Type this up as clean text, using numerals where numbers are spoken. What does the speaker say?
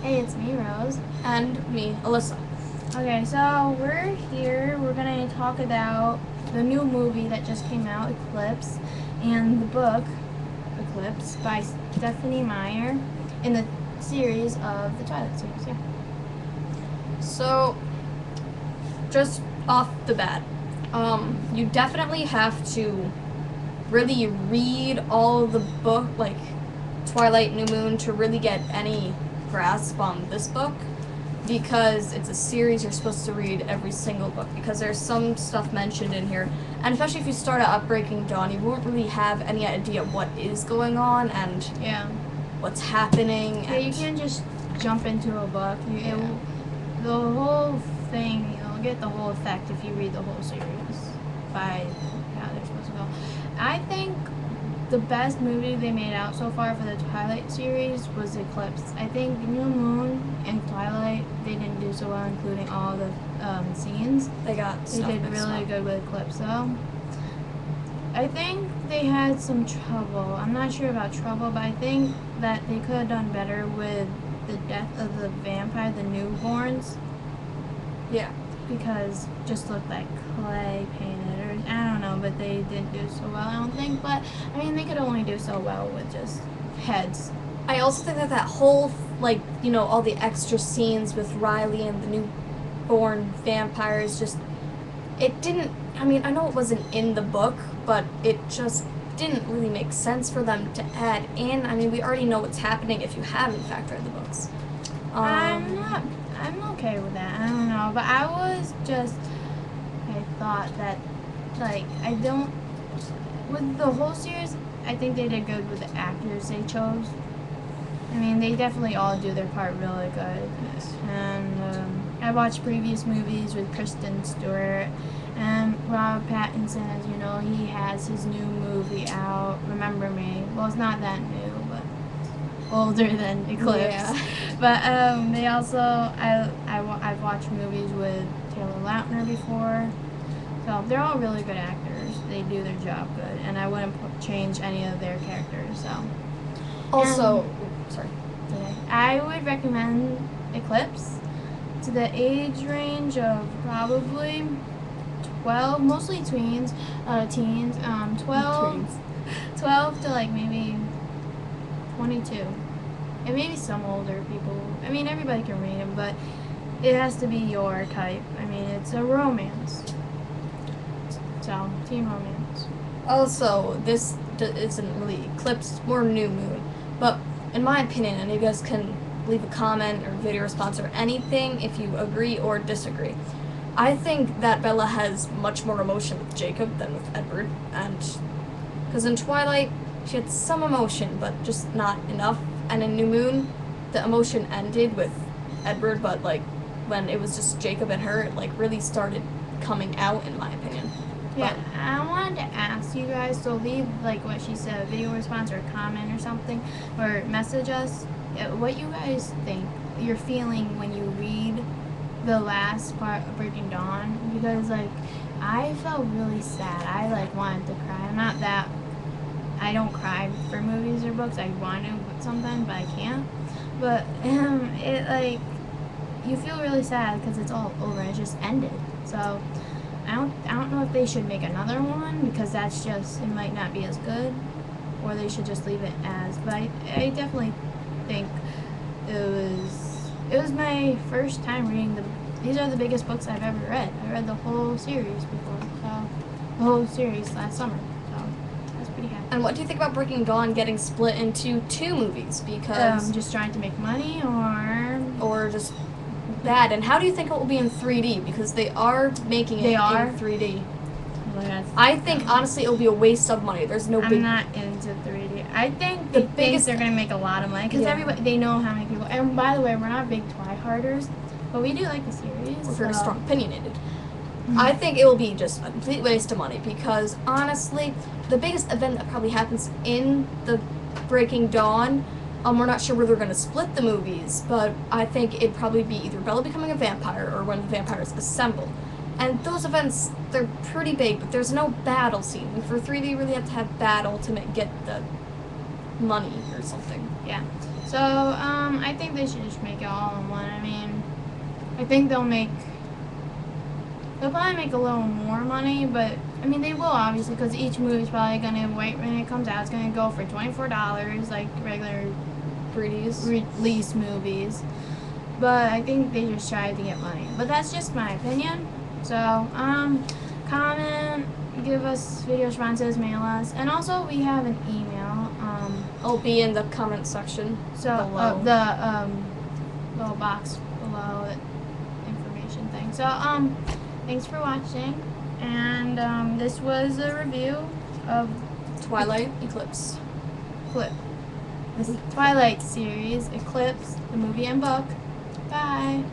Hey, it's me, Rose. And me, Alyssa. Okay, so we're here. We're going to talk about the new movie that just came out, Eclipse, and the book, Eclipse, by Stephenie Meyer, in the series of the Twilight Series, yeah. So, just off the bat, you definitely have to really read all of the book, like Twilight, New Moon, to really get any grasp on this book, because it's a series. You're supposed to read every single book, because there's some stuff mentioned in here, and especially if you start at Breaking Dawn, you won't really have any idea what is going on and what's happening. Yeah, you can't just jump into a book. The whole thing, you'll get the whole effect if you read the whole series by how they're supposed to go. I think the best movie they made out so far for the Twilight series was Eclipse. I think New Moon and Twilight, they didn't do so well, including all the scenes. They did really good with Eclipse, though. I think they had some trouble. I'm not sure about trouble, but I think that they could have done better with the death of the vampire, the newborns. Yeah. Because just looked like clay painted, or I don't know, but they didn't do so well, I don't think. But I mean, they could only do so well with just heads. I also think that whole, all the extra scenes with Riley and the newborn vampires, it didn't, I mean, I know it wasn't in the book, but it just didn't really make sense for them to add in. I mean, we already know what's happening if you have, in fact, read the books. I'm okay with that. I don't know, but I thought that, with the whole series, I think they did good with the actors they chose. I mean, they definitely all do their part really good. Yes. And I watched previous movies with Kristen Stewart and Rob Pattinson. As you know, he has his new movie out, Remember Me. Well, it's not that new, but older than Eclipse. Yeah. But they also, I've watched movies with Taylor Lautner before. So they're all really good actors. They do their job good, and I wouldn't change any of their characters. So also, I would recommend Eclipse to the age range of probably 12, mostly teens, 12 to maybe 22. And maybe some older people. I mean, everybody can read them, but it has to be your type. I mean, it's a romance. So, teen romance. Also, this isn't really Eclipse, more New Moon. But in my opinion, and you guys can leave a comment or video response or anything if you agree or disagree, I think that Bella has much more emotion with Jacob than with Edward. And because in Twilight, she had some emotion, but just not enough. And in New Moon, the emotion ended with Edward, but when it was just Jacob and her, it really started coming out, in my opinion. Yeah, I wanted to ask you guys, so leave what she said, a video response or a comment or something, or message us what you guys think you're feeling when you read the last part of Breaking Dawn, because I felt really sad. I wanted to cry. I don't cry for movies or books. I want to sometimes, but I can't. But you feel really sad because it's all over. It just ended. So I don't know if they should make another one, because that's just, it might not be as good, or they should just leave it as. But I definitely think it was my first time reading these are the biggest books I've ever read. I read the whole series before, so the whole series last summer. So I was pretty happy. And what do you think about Breaking Dawn getting split into 2 movies? Because just trying to make money, or just bad. And how do you think it will be in 3D? Because they are making it in 3D. I think honestly it will be a waste of money. There's no I'm not into 3D. I think they're going to make a lot of money, because everybody, they know how many people. And by the way, we're not big Twiharders, but we do like the series. We're very strong opinionated. I think it will be just a complete waste of money, because honestly, the biggest event that probably happens in the Breaking Dawn, we're not sure where they're going to split the movies, but I think it'd probably be either Bella becoming a vampire or when the vampires assemble. And those events, they're pretty big, but there's no battle scene. And for 3D, you really have to have battle to get the money or something. Yeah. So So, I think they should just make it all in one. I mean, I think they'll probably make a little more money, but, I mean, they will, obviously, because each movie's probably gonna, wait when it comes out, it's gonna go for $24, like regular release movies. But I think they just tried to get money. But that's just my opinion. So, comment, give us video responses, mail us, and also we have an email. It'll be in the comment section So below. the little box below the information thing. So thanks for watching, and this was a review of Twilight Eclipse. This Twilight series, Eclipse, the movie and book. Bye.